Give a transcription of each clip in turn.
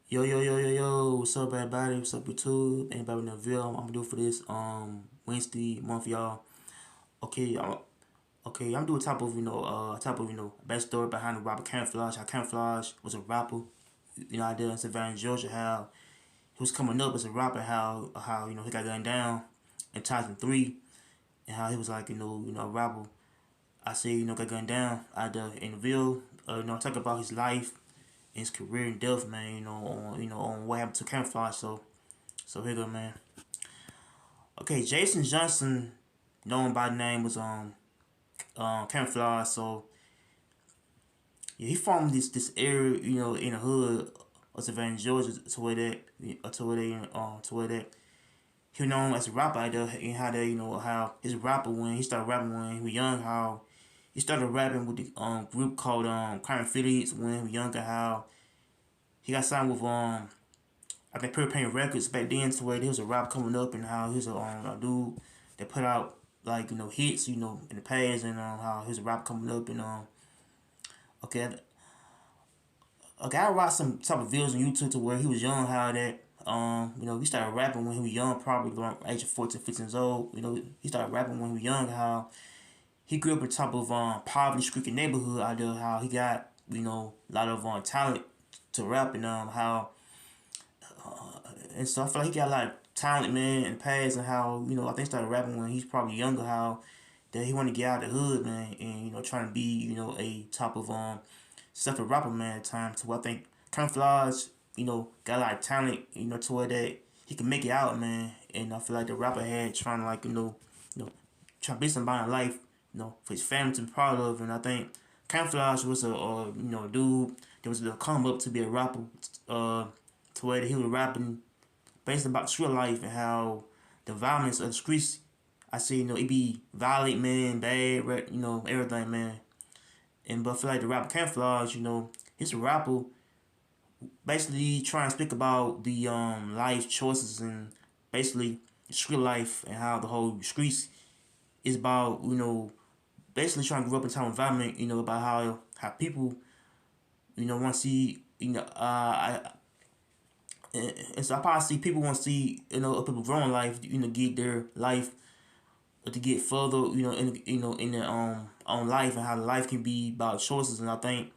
Yo, what's up everybody? What's up YouTube? Anybody in the video? I'm gonna do for this Wednesday month, y'all. Okay, I'm doing type of best story behind the rapper Camouflage. How Camouflage was a rapper, out there in Savannah, Georgia. How he was coming up as a rapper. How he got gunned down in 2003, and how he was like a rapper. I say got gunned down out there in the Ville. Talk about his life, and his career and death, man. On what happened to Camouflage. So here go, man. Okay, Jason Johnson, known by the name, was Camouflage. So yeah, he formed this area, in the hood of Savannah, Georgia, to where that he was known as a rapper out there, and how that how his rapper when he started rapping when he was young, how he started rapping with the group called Camouflage when he was younger, how he got signed with I think Pure Pain Records back then, to where there was a rap coming up, and how he was a dude that put out like hits in the past, and how he was a rap coming up, and okay okay I watched some type of videos on YouTube to where he was young, how that he started rapping when he was young, probably around age of 14, 15 years old. He started rapping when he was young, how he grew up in top of poverty stricken neighborhood out there, how he got a lot of talent to rap, and and so I feel like he got a lot of talent, man, in the past, and how I think he started rapping when he's probably younger. How that he wanted to get out of the hood, man, and trying to be a type of successful rapper, man, at the time. So I think Camouflage, got a lot of talent, to where that he can make it out, man. And I feel like the rapper had trying to trying to be somebody in life, for his family to be proud of. And I think Camouflage was a dude that was to come up to be a rapper, to where he was rapping based about street life, and how the violence of the streets. I say it be violent, man, bad, everything, man. And but I feel like the rapper Camouflage, he's a rapper basically trying to speak about the life choices, and basically street life, and how the whole streets is about basically trying to grow up in town environment, about how people want to see and so I probably see people want to see people grow in life, get their life to get further, in their own life, and how life can be about choices. And I think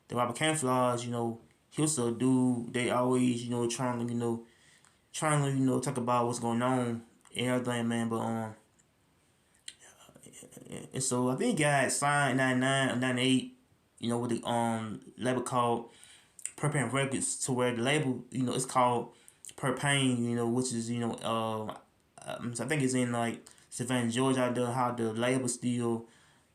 the rapper Camouflage, he was a dude they always trying to talk about what's going on and everything, man. But and so I think he got signed in 99 or 98, with the label called Purple Records, to where the label, it's called Pain, which is, so I think it's in like Savannah, Georgia, out there, how the label still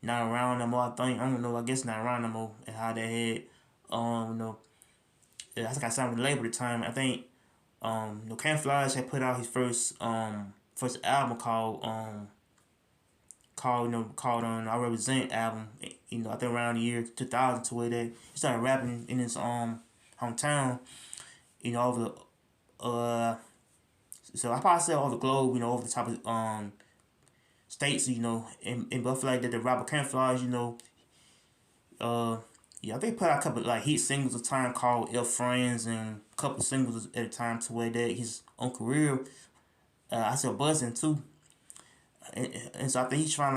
not around no more, I think. I don't know, I guess not around no more, and how they had, I think I signed with the label at the time. I think, Camouflage had put out his first album called I Represent album, I think around the year 2000, to where they he started rapping in his hometown, over so I probably say all the globe, over the top of states, and but I feel like that the rapper Camouflage, yeah, I think put out a couple like hit singles at a time called F Friends, and a couple singles at a time, to where that his own career I said buzzing too. And so I think he's trying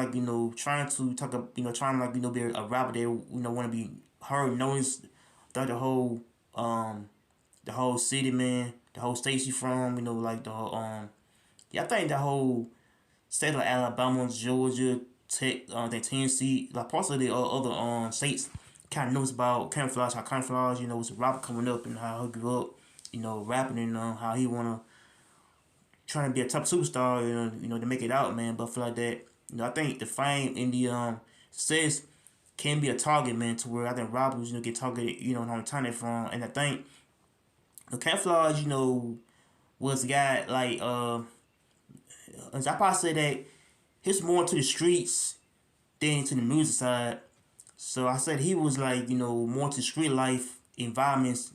trying to talk trying to be a rapper that want to be heard, noticed throughout the whole city, man, the whole state you from, like the whole yeah, I think the whole state of Alabama, Georgia, Tennessee, like parts of the other states kind of knows about Camouflage, how Camouflage, was a rapper coming up, and how he grew up, rapping, and how he wanna trying to be a top superstar, to make it out, man. But I feel like that, I think the fame and the success can be a target, man, to where I think rappers, get targeted, on time from. And I think the Camouflage, was a guy like I probably say that he's more to the streets than to the music side. So I said he was like, more to street life environments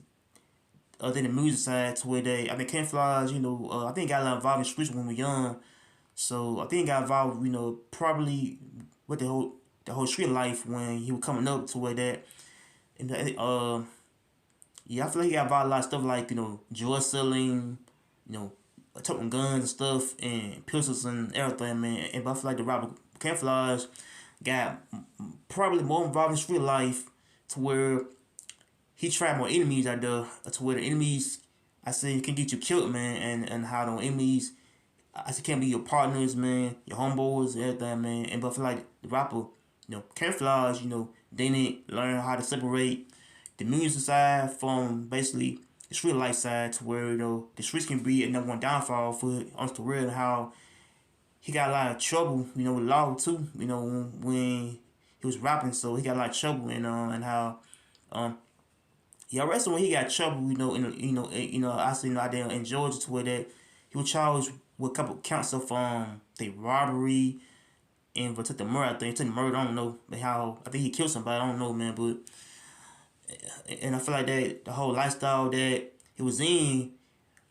than the music side, to where they, I think Camouflage, I think got a lot involved in streets when we were young. So I think he got involved, probably with the whole street life when he was coming up, to where that, and Yeah, I feel like he got involved in a lot of stuff like, drug selling, you know, toting guns and stuff, and pistols and everything, man. And but I feel like the rapper Camouflage got probably more involved in street life to where he tried more enemies out there, to where the enemies, I say, can get you killed, man, and how the enemies, I say, can be your partners, man, your homeboys, everything, man. And but I feel like the rapper, Camouflage, they didn't learn how to separate the music side from basically the street life side, to where the streets can be a number one downfall for on the real, and how he got a lot of trouble, with law too, when he was rapping, so he got a lot of trouble, and how um he arrested when he got trouble, I seen out there in Georgia, to where that he was charged with a couple counts of the robbery and took the murder. I think took the murder. I don't know, but how I think he killed somebody. I don't know, man, but and I feel like that the whole lifestyle that he was in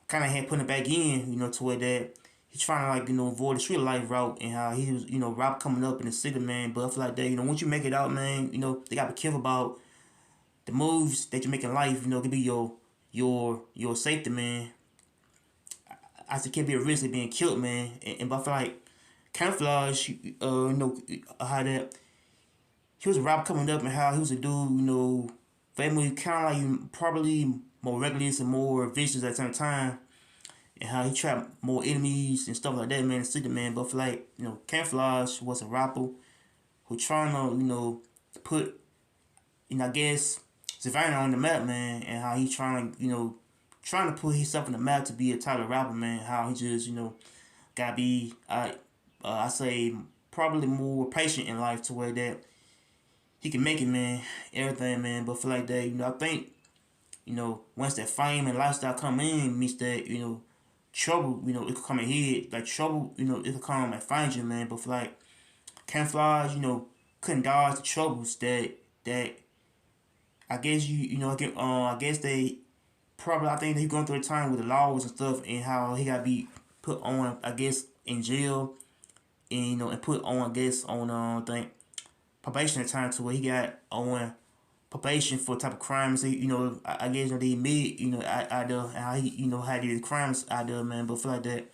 kind of had put him back in, to where that he's trying to, like, avoid the street life route, and how he was, rap coming up in the city, man. But I feel like that, once you make it out, man, they gotta be careful about the moves that you make in life. It could be your safety, man. I said, can't be a risk of being killed, man. And but I feel like Camouflage, how that he was a rap coming up, and how he was a dude, family kind of like probably more reckless and more vicious at the same time, and how he trapped more enemies and stuff like that, man, in the city, man. But for like, Camouflage was a rapper who trying to, put, I guess, Savannah on the map, man, and how he trying to put himself on the map to be a title rapper, man. How he just, gotta be, I say, probably more patient in life, to where that he can make it, man, everything, man. But for like that, I think, once that fame and lifestyle come in, means that, trouble, it could come ahead. Like trouble, it could come and find you, man. But for like Camouflage, couldn't dodge the troubles that I guess I guess they probably, I think he going through a time with the laws and stuff, and how he got to be put on, I guess, in jail, and and put on, I guess, on I think probation at time, to where he got on probation for type of crimes. I guess they made, out there, and how he, had these crimes out there, man. But I feel like that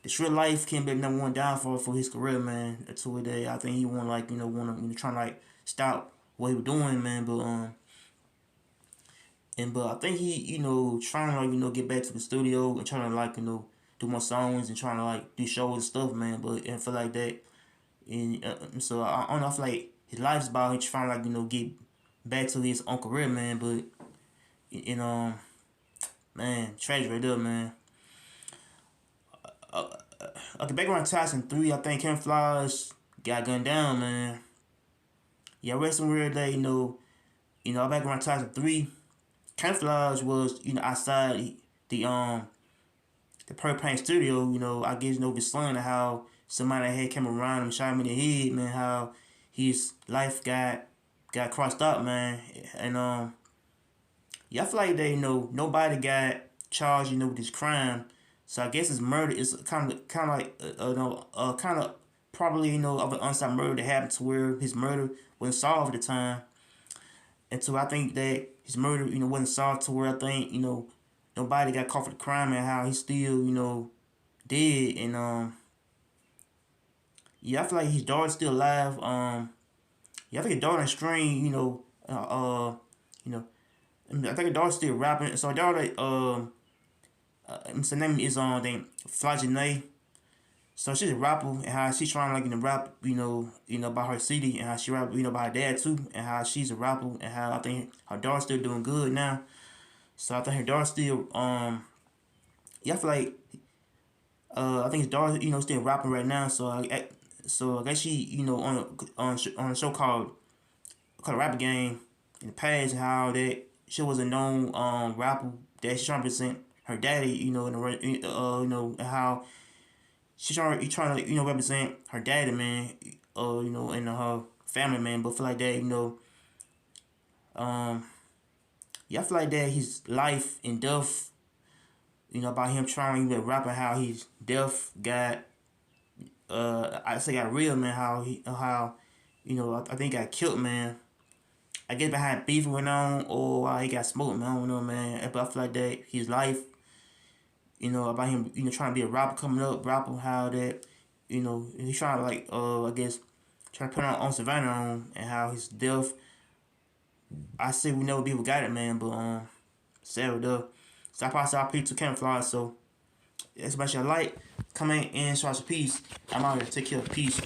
the street life can be number one downfall for his career, man. To where they, I think he want, like, want to trying to, like, stop what he was doing, man. But I think he, trying to, like, get back to the studio and trying to, like, do more songs and trying to, like, do shows and stuff, man. But and feel like that, and so I don't know. I feel like his life's about him trying to, like, get back to his own career, man. But man, tragic right there, man. Okay, back around 2003, I think Camouflage got gunned down, man. Yeah, I read somewhere that back around 2003, Camouflage was, outside the Purple Paint studio, I guess, his son, and how somebody had came around him, shot him in the head, man, how his life got crossed out, man. And yeah, I feel like that, nobody got charged, with this crime. So I guess his murder is kind of like kind of probably, of an unsolved murder that happened, to where his murder wasn't solved at the time. And so I think that his murder, wasn't solved, to where I think, nobody got caught for the crime, and how he's still, dead. And yeah, I feel like his daughter's still alive. Yeah, I think his daughter in stream, you know, I think his daughter's still rapping. So her daughter, her name is Flagene. So she's a rapper, and how she's trying to, like, rap, about her city, and how she rap, about her dad too, and how she's a rapper, and how I think her daughter's still doing good now. So I think her daughter still, yeah, I feel like, I think his daughter, still rapping right now. So I guess she, on a show called Rap Game in the past, and how that she was a known rapper that she trying to represent her daddy, and how she trying to, represent her daddy, man, and her family, man. But feel like that, um, yeah, I feel like that his life and death, about him trying to rap, and how his death got, I say got real, man. How I think he got killed, man. I guess behind beef went on, or he got smoked, man. I don't know, man. But I feel like that his life, about him, trying to be a rapper coming up, rapper, how that, he's trying to like, I guess, trying to put on Savannah on, and how his death. I say we never be able to got it, man, but sad though. So I probably saw people to Camouflage, so that's much I like. Comment and show us a piece. I'm out here. Take care. Peace.